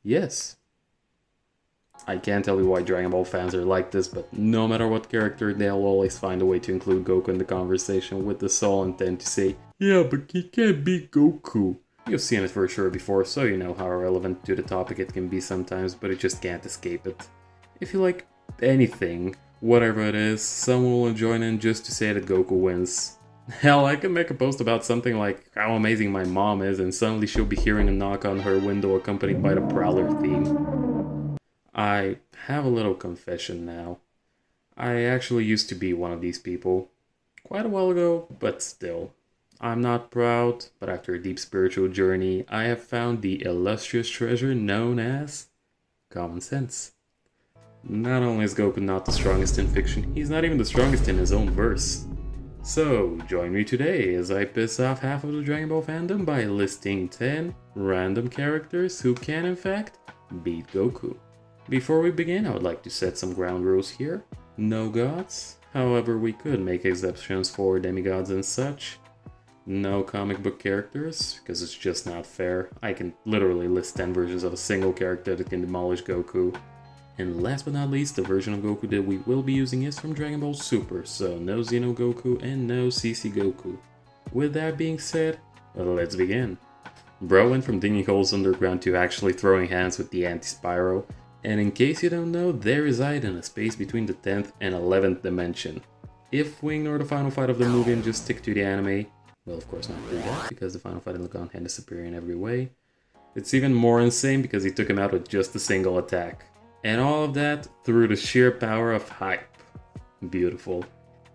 Yes, I can't tell you why Dragon Ball fans are like this, but no matter what character, they'll always find a way to include Goku in the conversation with the sole intent to say, yeah, but he can't beat Goku. You've seen it for sure before, so you know how relevant to the topic it can be sometimes, but it just can't escape it. If you like anything, whatever it is, someone will join in just to say that Goku wins. Hell, I can make a post about something like how amazing my mom is, and suddenly she'll be hearing a knock on her window accompanied by the Prowler theme. I have a little confession now. I actually used to be one of these people. Quite a while ago, but still. I'm not proud, but after a deep spiritual journey, I have found the illustrious treasure known as common sense. Not only is Goku not the strongest in fiction, he's not even the strongest in his own verse. So, join me today as I piss off half of the Dragon Ball fandom by listing 10 random characters who can, in fact, beat Goku. Before we begin, I would like to set some ground rules here. No gods, however we could make exceptions for demigods and such. No comic book characters, because it's just not fair. I can literally list 10 versions of a single character that can demolish Goku. And last but not least, the version of Goku that we will be using is from Dragon Ball Super, so no Xeno Goku and no CC Goku. With that being said, let's begin. Bro went from digging holes underground to actually throwing hands with the anti-Spyro, and in case you don't know, they reside in a space between the 10th and 11th dimension. If we ignore the final fight of the movie and just stick to the anime, well, of course not do that, because the final fight in Lagan is superior in every way. It's even more insane because he took him out with just a single attack. And all of that through the sheer power of hype. Beautiful.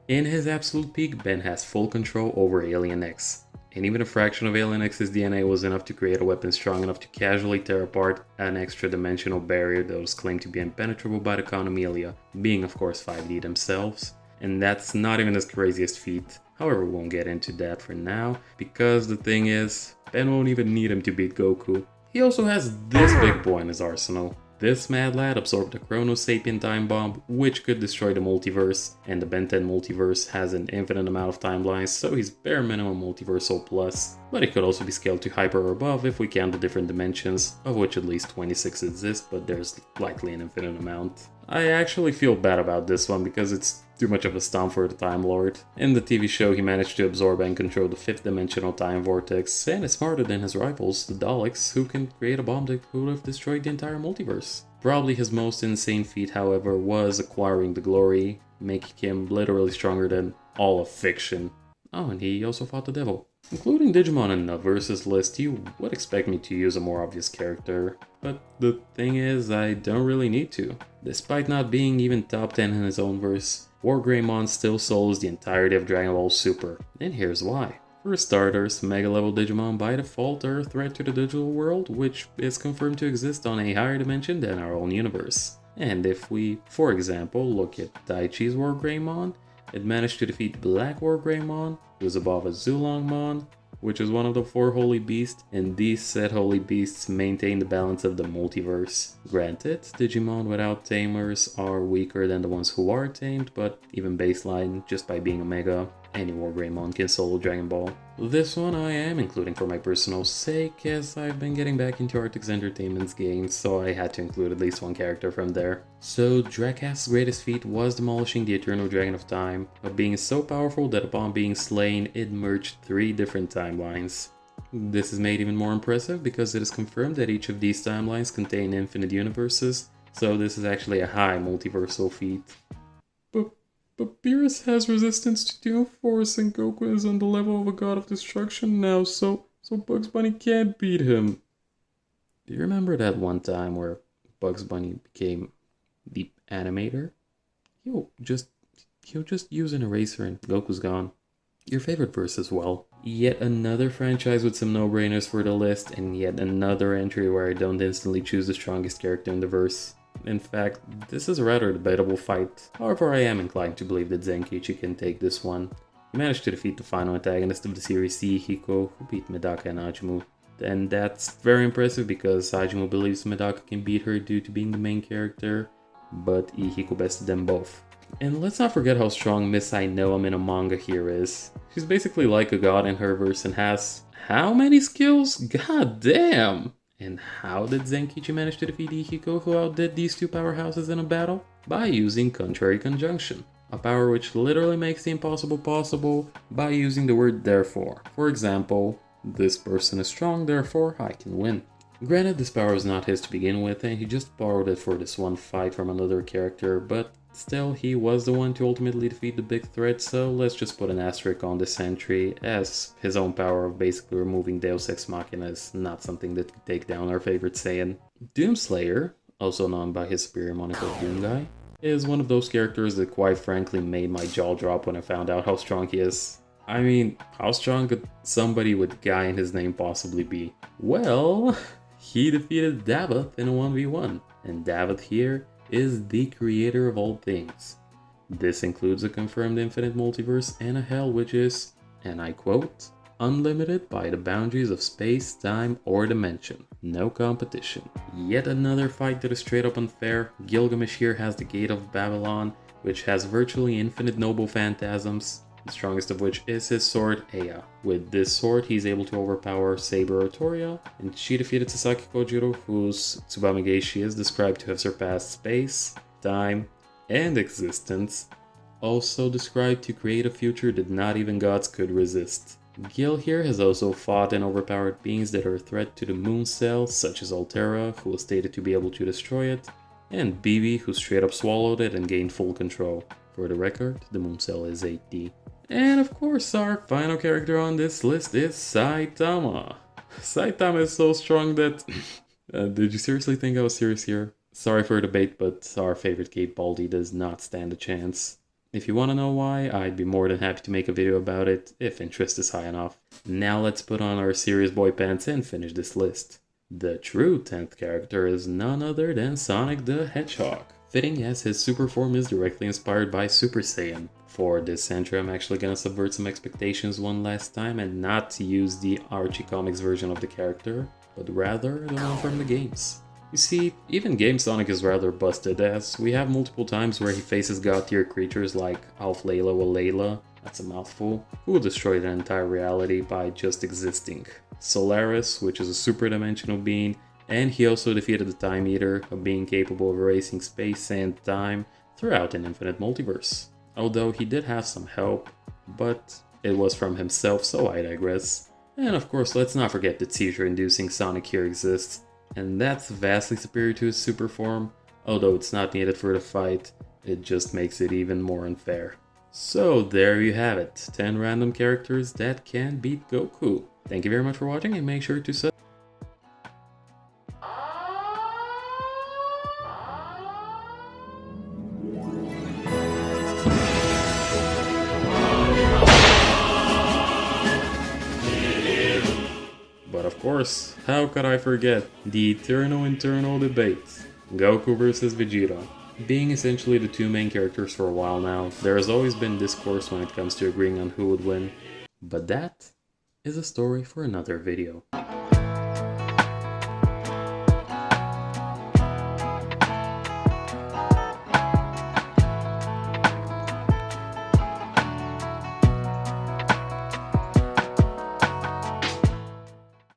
In his absolute peak, Ben has full control over Alien X. And even a fraction of Alien X's DNA was enough to create a weapon strong enough to casually tear apart an extra-dimensional barrier that was claimed to be impenetrable by the Conomelia, being of course 5D themselves. And that's not even his craziest feat. However, we won't get into that for now, because the thing is, Ben won't even need him to beat Goku. He also has this big boy in his arsenal. This mad lad absorbed a Chrono Sapien time bomb, which could destroy the multiverse, and the Ben 10 multiverse has an infinite amount of timelines, so he's bare minimum multiversal plus. But it could also be scaled to hyper or above if we count the different dimensions, of which at least 26 exist, but there's likely an infinite amount. I actually feel bad about this one because it's too much of a stomp for the Time Lord. In the TV show, he managed to absorb and control the 5th dimensional time vortex, and is smarter than his rivals, the Daleks, who can create a bomb that would have destroyed the entire multiverse. Probably his most insane feat, however, was acquiring the glory, making him literally stronger than all of fiction. Oh, and he also fought the devil. Including Digimon in the versus list, you would expect me to use a more obvious character, but the thing is, I don't really need to. Despite not being even top 10 in his own verse, Wargreymon still solos the entirety of Dragon Ball Super, and here's why. For starters, Mega level Digimon by default are a threat to the digital world, which is confirmed to exist on a higher dimension than our own universe. And if we, for example, look at Daichi's Wargreymon, it managed to defeat Black Wargreymon, who is above Azulongmon, which is one of the 4 holy beasts, and these said holy beasts maintain the balance of the multiverse. Granted, Digimon without tamers are weaker than the ones who are tamed, but even baseline, just by being a Mega, any Wargreymon can solo Dragon Ball. This one I am including for my personal sake, as I've been getting back into Arctic Entertainment's games, so I had to include at least one character from there. So Drakast's greatest feat was demolishing the Eternal Dragon of Time, but being so powerful that upon being slain, it merged 3 different timelines. This is made even more impressive because it is confirmed that each of these timelines contain infinite universes, so this is actually a high multiversal feat. But Beerus has resistance to Doom Force and Goku is on the level of a god of destruction now, so Bugs Bunny can't beat him. Do you remember that one time where Bugs Bunny became the animator? He'll just use an eraser and Goku's gone. Your favorite verse as well. Yet another franchise with some no-brainers for the list, and yet another entry where I don't instantly choose the strongest character in the verse. In fact, this is a rather debatable fight. However, I am inclined to believe that Zenkichi can take this one. He managed to defeat the final antagonist of the series, Hiko, who beat Medaka and Ajimu. And that's very impressive because Ajimu believes Medaka can beat her due to being the main character, but Hiko bested them both. And let's not forget how strong Miss I Know I'm in a manga here is. She's basically like a god in her verse and has how many skills? God damn! And how did Zenkichi manage to defeat Ihiko, who outdid these two powerhouses in a battle? By using contrary conjunction, a power which literally makes the impossible possible by using the word therefore. For example, this person is strong, therefore I can win. Granted, this power was not his to begin with, and he just borrowed it for this one fight from another character, but still, he was the one to ultimately defeat the big threat, so let's just put an asterisk on this entry, as his own power of basically removing Deus Ex Machina is not something that could take down our favorite Saiyan. Doomslayer, also known by his superior moniker Doomguy, is one of those characters that quite frankly made my jaw drop when I found out how strong he is. I mean, how strong could somebody with Guy in his name possibly be? Well, he defeated Davath in a 1v1, and Davath here is the creator of all things. This includes a confirmed infinite multiverse and a hell which is, and I quote, unlimited by the boundaries of space, time, or dimension. No competition. Yet another fight that is straight up unfair. Gilgamesh here has the Gate of Babylon, which has virtually infinite noble phantasms, the strongest of which is his sword, Ea. With this sword, he's able to overpower Saber Otoria, and she defeated Sasaki Kojiro, whose Tsubame Geishi is described to have surpassed space, time, and existence, also described to create a future that not even gods could resist. Gil here has also fought and overpowered beings that are a threat to the Moon Cell, such as Altera, who was stated to be able to destroy it, and Bibi, who straight up swallowed it and gained full control. For the record, the Moon Cell is 8D. And of course, our final character on this list is Saitama. Saitama is so strong that... did you seriously think I was serious here? Sorry for the debate, but our favorite Kate Baldy does not stand a chance. If you want to know why, I'd be more than happy to make a video about it, if interest is high enough. Now let's put on our serious boy pants and finish this list. The true 10th character is none other than Sonic the Hedgehog. Fitting as his super form is directly inspired by Super Saiyan. For this entry, I'm actually gonna subvert some expectations one last time and not use the Archie Comics version of the character, but rather the one from the games. You see, even game Sonic is rather busted, as we have multiple times where he faces god tier creatures like Alf Layla or Layla, that's a mouthful, who will destroy the entire reality by just existing. Solaris, which is a super dimensional being, and he also defeated the Time Eater, a being capable of erasing space and time throughout an infinite multiverse. Although he did have some help, but it was from himself, so I digress. And of course, let's not forget that seizure-inducing Sonic here exists, and that's vastly superior to his super form, although it's not needed for the fight, it just makes it even more unfair. So there you have it, 10 random characters that can beat Goku. Thank you very much for watching, and make sure to subscribe. But of course, how could I forget the eternal internal debate, Goku versus Vegeta. Being essentially the two main characters for a while now, there has always been discourse when it comes to agreeing on who would win, but that is a story for another video.